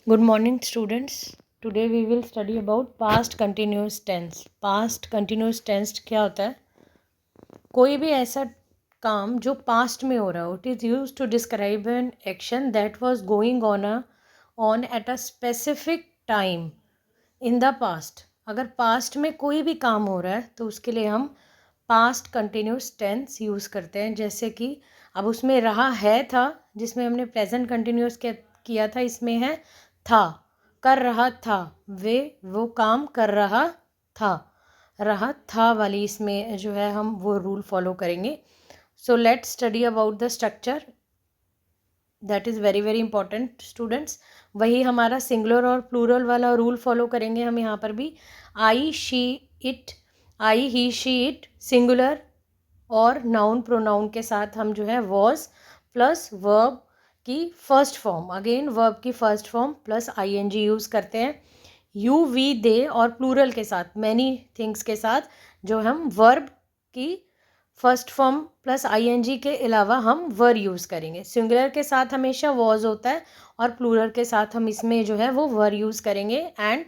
Good morning, students. Today we will study about past continuous tense. Past continuous tense क्या होता है? कोई भी ऐसा काम जो पास्ट में हो रहा हो, it is used to describe an action that was going on at a specific time in the past. अगर पास्ट में कोई भी काम हो रहा है तो उसके लिए हम पास्ट कंटिन्यूस टेंस यूज़ करते हैं. जैसे कि अब उसमें रहा है था, जिसमें हमने प्रेजेंट कंटिन्यूस किया था, इसमें है था, कर रहा था, वो काम कर रहा था वाली इसमें जो है हम वो रूल फॉलो करेंगे. So let's study about the structure. That is very very important students. वही हमारा सिंगुलर और प्लूरल वाला रूल फॉलो करेंगे हम यहाँ पर भी. I she it, I he she it singular और नाउन प्रोनाउन के साथ हम जो है वॉज प्लस वर्ब की फर्स्ट फॉर्म, अगेन वर्ब की first form plus ING use करते हैं. यू वी दे और प्लूरल के साथ मैनी थिंग्स के साथ जो हम वर्ब की फर्स्ट फॉर्म प्लस आईएनजी के अलावा हम वर यूज़ करेंगे. सिंगुलर के साथ हमेशा वॉज होता है और प्लूरल के साथ हम इसमें जो है वो वर यूज़ करेंगे. And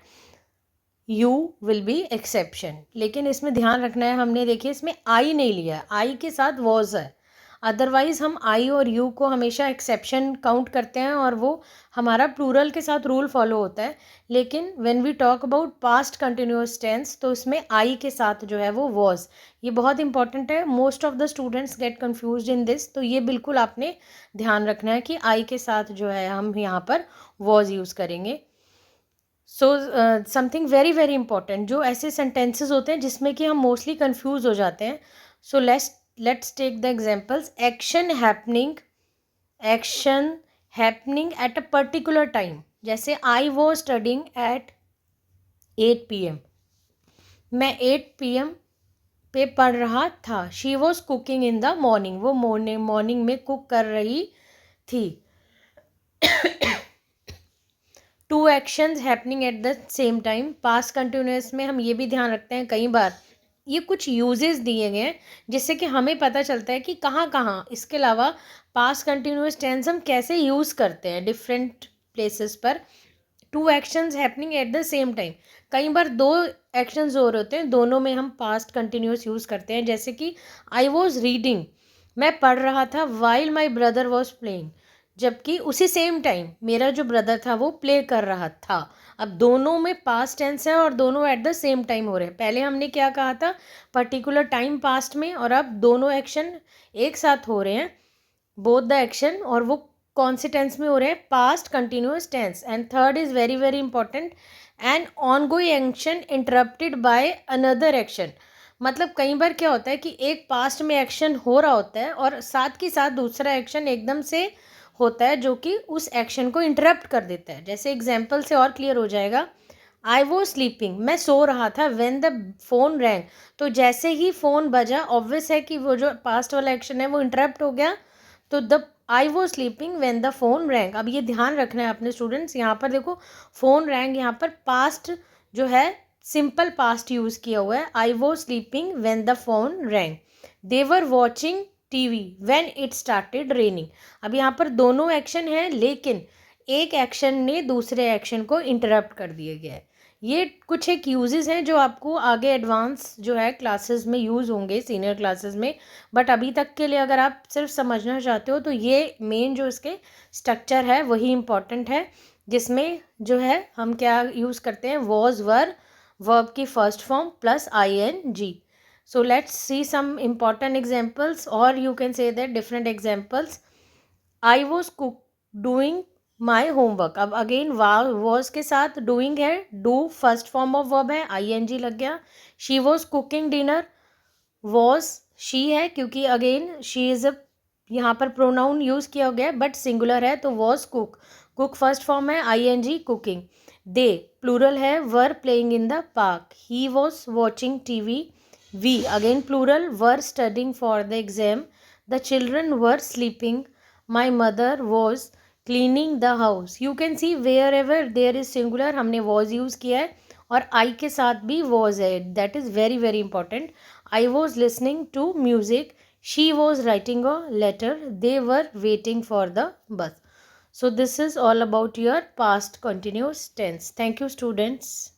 you will be exception. लेकिन इसमें ध्यान रखना है, हमने देखिए इसमें आई नहीं लिया है, आई के साथ वॉज है. अदरवाइज़ हम आई और यू को हमेशा एक्सेप्शन काउंट करते हैं और वो हमारा प्लूरल के साथ रूल फॉलो होता है. लेकिन when we talk about past continuous tense तो इसमें आई के साथ जो है वो वॉज. ये बहुत इंपॉर्टेंट है. Most of the students gate confused in this. तो ये बिल्कुल आपने ध्यान रखना है कि आई के साथ जो है हम यहाँ पर वॉज यूज़ करेंगे. So something very very important, जो ऐसे सेंटेंसेस होते हैं जिसमें कि हम मोस्टली कंफ्यूज हो जाते हैं. So let's take the examples. Action happening at a particular time. जैसे I was studying at 8 PM. मैं 8 PM पे पढ़ रहा था. She was cooking in the morning. वो मॉर्निंग में कुक कर रही थी. Two actions happening at the same time. Past continuous में हम ये भी ध्यान रखते हैं, कई बार ये कुछ यूजेस दिए गए हैं जिससे कि हमें पता चलता है कि कहाँ कहाँ इसके अलावा पास्ट कंटिन्यूस टेंस हम कैसे यूज़ करते हैं डिफरेंट प्लेसेस पर. Two actions happening at the same time. कई बार दो एक्शंस हो रहे होते हैं, दोनों में हम पास्ट कंटिन्यूस यूज़ करते हैं. जैसे कि आई वॉज रीडिंग, मैं पढ़ रहा था, while my brother was playing, जबकि उसी सेम टाइम मेरा जो ब्रदर था वो प्ले कर रहा था. अब दोनों में पास्ट टेंस है और दोनों एट द सेम टाइम हो रहे हैं. पहले हमने क्या कहा था, पर्टिकुलर टाइम पास्ट में, और अब दोनों एक्शन एक साथ हो रहे हैं, बोथ द एक्शन, और वो कौन से टेंस में हो रहे हैं, past continuous tense. And third is very very important, an ongoing action interrupted by another action. मतलब कई बार क्या होता है कि एक पास्ट में एक्शन हो रहा होता है और साथ के साथ दूसरा एक्शन एकदम से होता है जो कि उस एक्शन को इंटरप्ट कर देता है. जैसे एग्जाम्पल से और क्लियर हो जाएगा. आई वॉज स्लीपिंग, मैं सो रहा था, व्हेन द फोन रैंग. तो जैसे ही फ़ोन बजा, ऑब्वियस है कि वो जो पास्ट वाला एक्शन है वो इंटरप्ट हो गया. तो the I was sleeping when the phone wrong. अब ये ध्यान रखना है अपने स्टूडेंट्स, यहाँ पर देखो फ़ोन रैंग, यहाँ पर पास्ट जो है सिंपल पास्ट यूज़ किया हुआ है. I was sleeping when the phone wrong. They were watching TV when it started raining. अब यहाँ पर दोनों एक्शन हैं लेकिन एक एक्शन ने दूसरे एक्शन को इंटरप्ट कर दिया गया है. ये कुछ एक यूजेस हैं जो आपको आगे एडवांस जो है क्लासेस में यूज़ होंगे, सीनियर क्लासेस में. बट अभी तक के लिए अगर आप सिर्फ समझना चाहते हो तो ये मेन जो इसके स्ट्रक्चर है वही इम्पॉर्टेंट है, जिसमें जो है हम क्या यूज़ करते हैं, वॉज वर, वर्ब की first form plus ING. So let's see some important examples, or you can say that different examples. I was doing my homework. अब अगेन was के साथ doing है, do first form of verb है, ING लग गया. she was cooking dinner, was she है क्योंकि again she is a यहाँ पर प्रोनाउन यूज़ किया गया बट सिंगुलर है तो was cook. Cook first form है, ING कुकिंग. दे प्लूरल है, were playing in the park. He was watching TV. We again plural, were studying for the exam. The children were sleeping. My mother was cleaning the house. You can see wherever there is singular हमने was use किया है और I के साथ भी was है. That is very very important. I was listening to music. She was writing a letter. They were waiting for the bus. So this is all about your past continuous tense. Thank you, students.